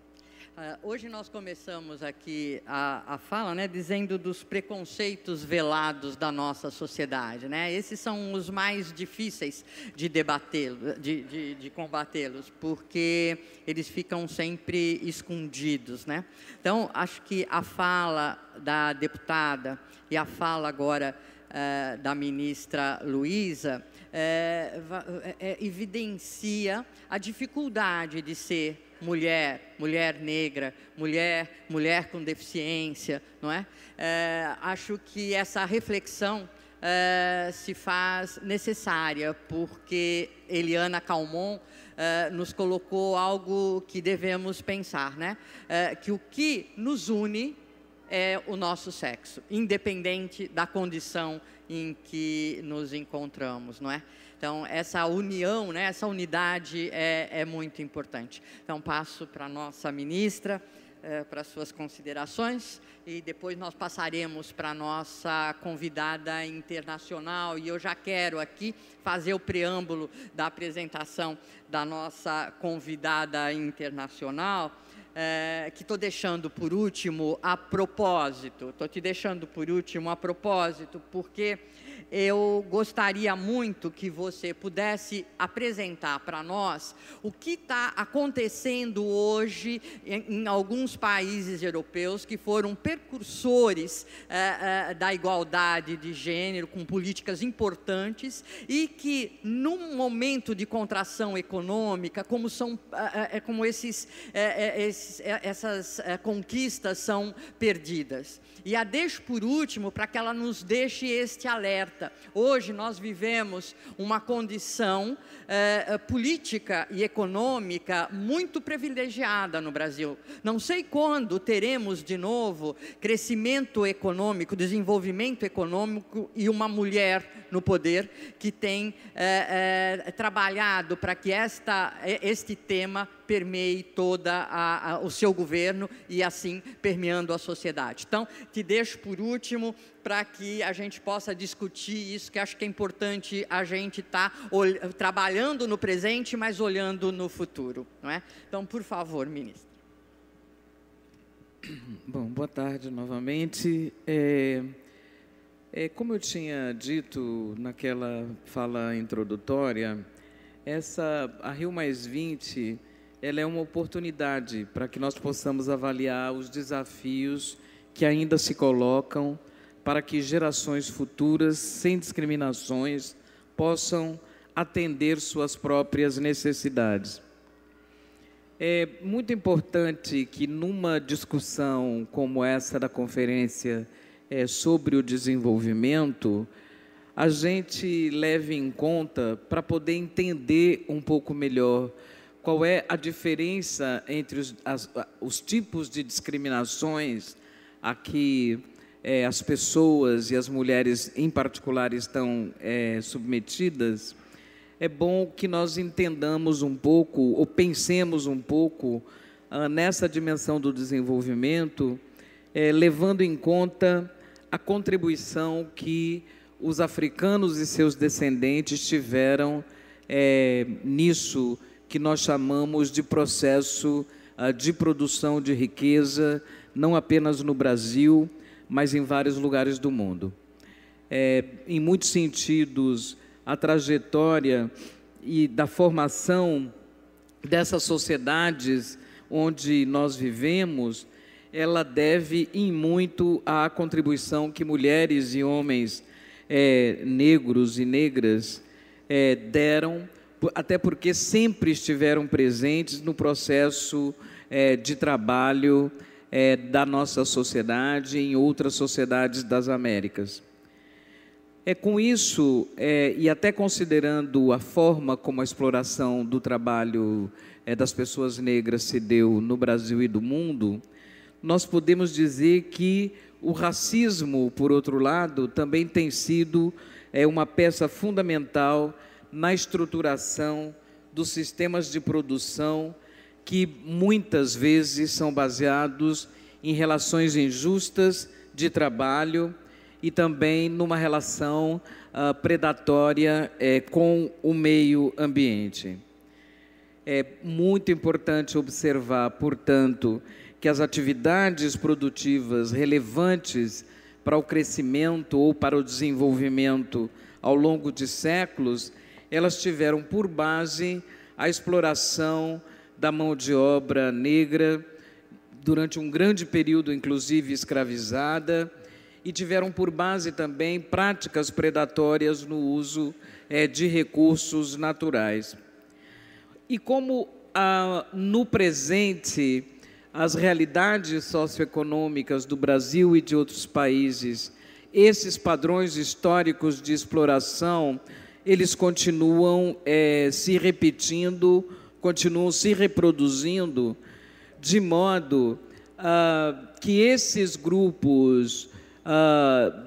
Hoje nós começamos aqui a fala, né, dizendo dos preconceitos velados da nossa sociedade, né? Esses são os mais difíceis de debatê-los, de combatê-los, porque eles ficam sempre escondidos, né? Então, acho que a fala da deputada e a fala agora da ministra Luísa evidencia a dificuldade de ser mulher, mulher negra, mulher com deficiência, não é? Acho que essa reflexão se faz necessária, porque Eliana Calmon nos colocou algo que devemos pensar, né? Que o que nos une é o nosso sexo, independente da condição em que nos encontramos, não é? Então, essa união, né, essa unidade é muito importante. Então, passo para a nossa ministra, para suas considerações, e depois nós passaremos para a nossa convidada internacional, e eu já quero aqui fazer o preâmbulo da apresentação da nossa convidada internacional, que estou deixando por último a propósito, porque eu gostaria muito que você pudesse apresentar para nós o que está acontecendo hoje em alguns países europeus que foram precursores da igualdade de gênero, com políticas importantes, e que, num momento de contração econômica, como essas conquistas são perdidas. E a deixo por último para que ela nos deixe este alerta. Hoje nós vivemos uma condição política e econômica muito privilegiada no Brasil. Não sei quando teremos de novo crescimento econômico, desenvolvimento econômico e uma mulher no poder que tem trabalhado para que este tema permeie toda o seu governo e assim permeando a sociedade. Então, te deixo por último para que a gente possa discutir isso, que acho que é importante a gente estar trabalhando no presente, mas olhando no futuro, não é? Então, por favor, ministra. Bom, boa tarde novamente. Como eu tinha dito naquela fala introdutória, a Rio+20 ela é uma oportunidade para que nós possamos avaliar os desafios que ainda se colocam para que gerações futuras, sem discriminações, possam atender suas próprias necessidades. É muito importante que, numa discussão como essa da conferência sobre o desenvolvimento, a gente leve em conta, para poder entender um pouco melhor qual é a diferença entre os tipos de discriminações a que as pessoas e as mulheres em particular estão submetidas. É bom que nós entendamos um pouco, ou pensemos um pouco nessa dimensão do desenvolvimento, levando em conta a contribuição que os africanos e seus descendentes tiveram nisso que nós chamamos de processo de produção de riqueza, não apenas no Brasil, mas em vários lugares do mundo. Em muitos sentidos, a trajetória e da formação dessas sociedades onde nós vivemos, ela deve em muito à contribuição que mulheres e homens negros e negras deram, até porque sempre estiveram presentes no processo de trabalho da nossa sociedade e em outras sociedades das Américas. Com isso, e até considerando a forma como a exploração do trabalho das pessoas negras se deu no Brasil e do mundo, nós podemos dizer que o racismo, por outro lado, também tem sido uma peça fundamental na estruturação dos sistemas de produção que muitas vezes são baseados em relações injustas de trabalho e também numa relação predatória com o meio ambiente. É muito importante observar, portanto, que as atividades produtivas relevantes para o crescimento ou para o desenvolvimento ao longo de séculos, elas tiveram por base a exploração da mão de obra negra durante um grande período, inclusive escravizada, e tiveram por base também práticas predatórias no uso de recursos naturais. E como no presente as realidades socioeconômicas do Brasil e de outros países, esses padrões históricos de exploração, eles continuam se repetindo, continuam se reproduzindo, de modo que esses grupos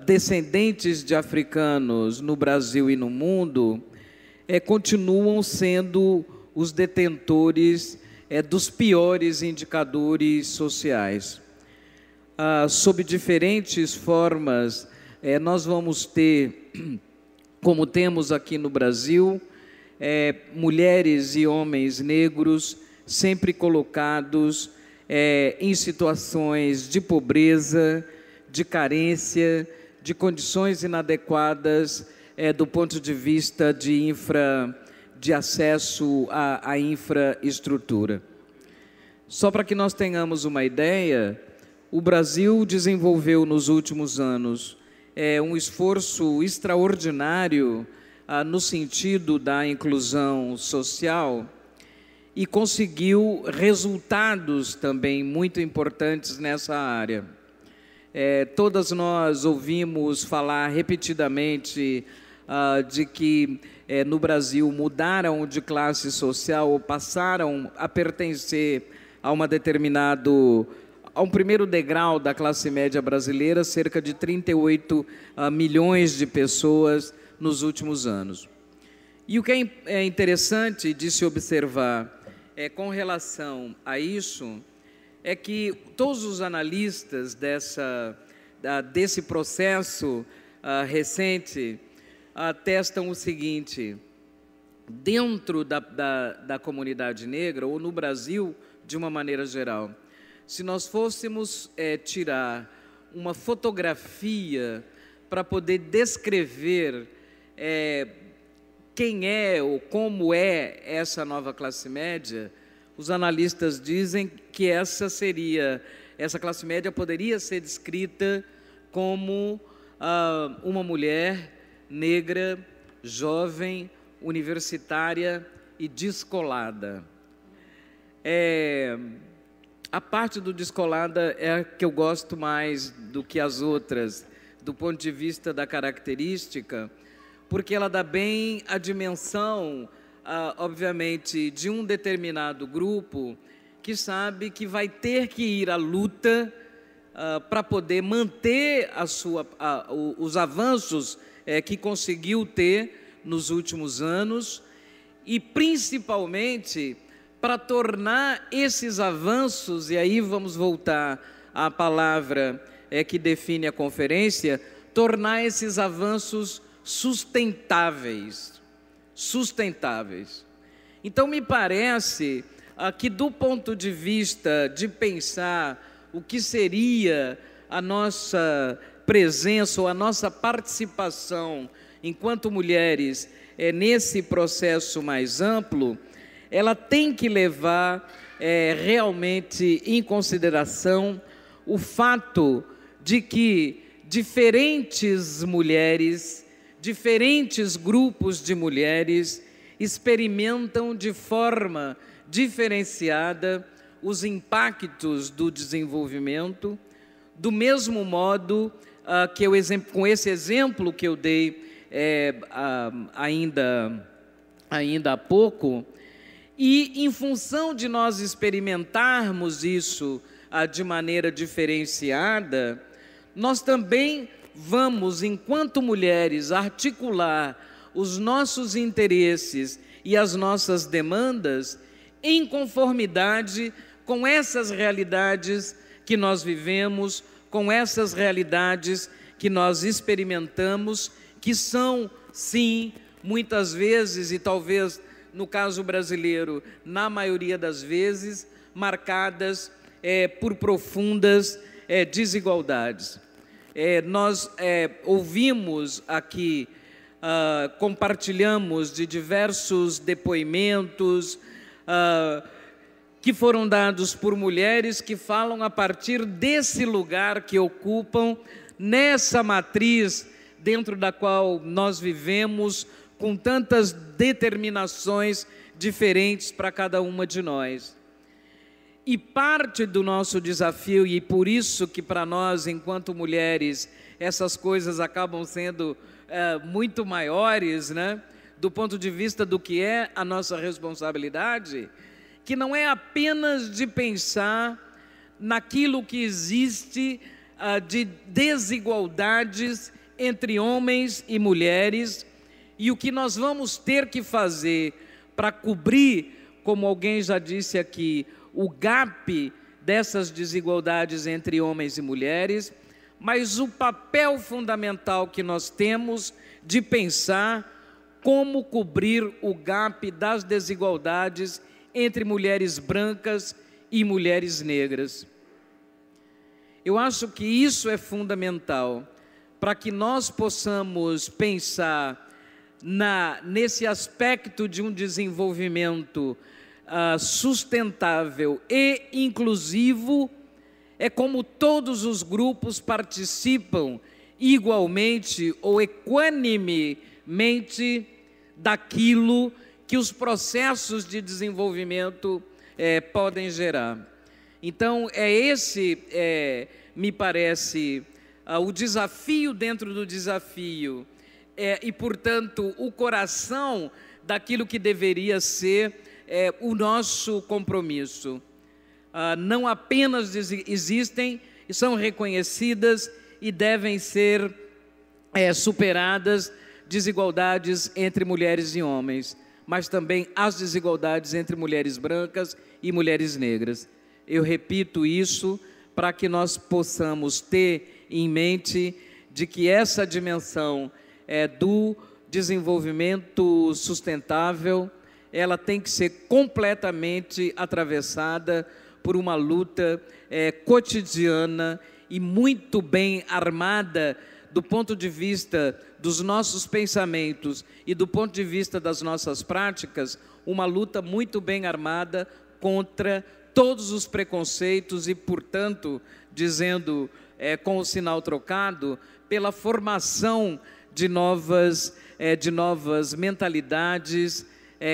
descendentes de africanos no Brasil e no mundo continuam sendo os detentores dos piores indicadores sociais. Sob diferentes formas, nós vamos ter, como temos aqui no Brasil, mulheres e homens negros sempre colocados em situações de pobreza, de carência, de condições inadequadas do ponto de vista de acesso à infraestrutura. Só para que nós tenhamos uma ideia, o Brasil desenvolveu nos últimos anos um esforço extraordinário no sentido da inclusão social e conseguiu resultados também muito importantes nessa área. Todas nós ouvimos falar repetidamente de que no Brasil mudaram de classe social ou passaram a pertencer a um primeiro degrau da classe média brasileira, cerca de 38 milhões de pessoas nos últimos anos. E o que é interessante de se observar com relação a isso é que todos os analistas desse processo recente atestam o seguinte: dentro da comunidade negra, ou no Brasil de uma maneira geral, se nós fôssemos tirar uma fotografia para poder descrever quem ou como essa nova classe média, os analistas dizem que essa classe média poderia ser descrita como uma mulher negra, jovem, universitária e descolada. A parte do descolada é a que eu gosto mais do que as outras, do ponto de vista da característica, porque ela dá bem a dimensão, obviamente, de um determinado grupo que sabe que vai ter que ir à luta para poder manter os avanços que conseguiu ter nos últimos anos e, principalmente, para tornar esses avanços, e aí vamos voltar à palavra que define a conferência, tornar esses avanços sustentáveis. Então, me parece que, do ponto de vista de pensar o que seria a nossa presença ou a nossa participação enquanto mulheres nesse processo mais amplo, ela tem que levar realmente em consideração o fato de que diferentes mulheres, diferentes grupos de mulheres experimentam de forma diferenciada os impactos do desenvolvimento, do mesmo modo que com esse exemplo que eu dei ainda há pouco, e em função de nós experimentarmos isso de maneira diferenciada, nós também vamos, enquanto mulheres, articular os nossos interesses e as nossas demandas em conformidade com essas realidades que nós vivemos, com essas realidades que nós experimentamos, que são, sim, muitas vezes, e talvez no caso brasileiro, na maioria das vezes, marcadas por profundas desigualdades. Nós ouvimos aqui, compartilhamos de diversos depoimentos que foram dados por mulheres que falam a partir desse lugar que ocupam, nessa matriz dentro da qual nós vivemos, com tantas determinações diferentes para cada uma de nós. E parte do nosso desafio, e por isso que para nós, enquanto mulheres, essas coisas acabam sendo muito maiores, né? Do ponto de vista do que é a nossa responsabilidade, que não é apenas de pensar naquilo que existe de desigualdades entre homens e mulheres, e o que nós vamos ter que fazer para cobrir, como alguém já disse aqui, o gap dessas desigualdades entre homens e mulheres, mas o papel fundamental que nós temos de pensar como cobrir o gap das desigualdades entre mulheres brancas e mulheres negras. Eu acho que isso é fundamental para que nós possamos pensar nesse aspecto de um desenvolvimento sustentável e inclusivo, é como todos os grupos participam igualmente ou equanimemente daquilo que os processos de desenvolvimento podem gerar. Então, me parece, o desafio dentro do desafio, e, portanto, o coração daquilo que deveria ser o nosso compromisso. Não apenas existem e são reconhecidas e devem ser superadas desigualdades entre mulheres e homens, mas também as desigualdades entre mulheres brancas e mulheres negras. Eu repito isso para que nós possamos ter em mente de que essa dimensão do desenvolvimento sustentável, ela tem que ser completamente atravessada por uma luta cotidiana e muito bem armada do ponto de vista dos nossos pensamentos e do ponto de vista das nossas práticas, uma luta muito bem armada contra todos os preconceitos e, portanto, dizendo com o sinal trocado, pela formação de novas mentalidades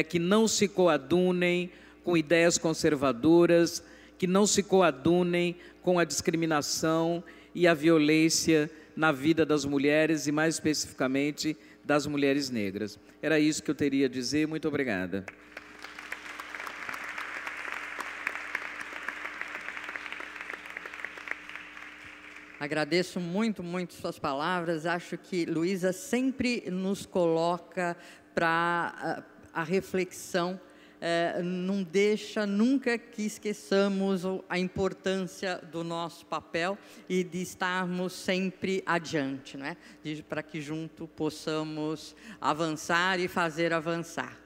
que não se coadunem com ideias conservadoras, que não se coadunem com a discriminação e a violência na vida das mulheres e, mais especificamente, das mulheres negras. Era isso que eu teria a dizer. Muito obrigada. Agradeço muito, muito suas palavras. Acho que Luísa sempre nos coloca para a reflexão, não deixa nunca que esqueçamos a importância do nosso papel e de estarmos sempre adiante, né? Para que junto possamos avançar e fazer avançar.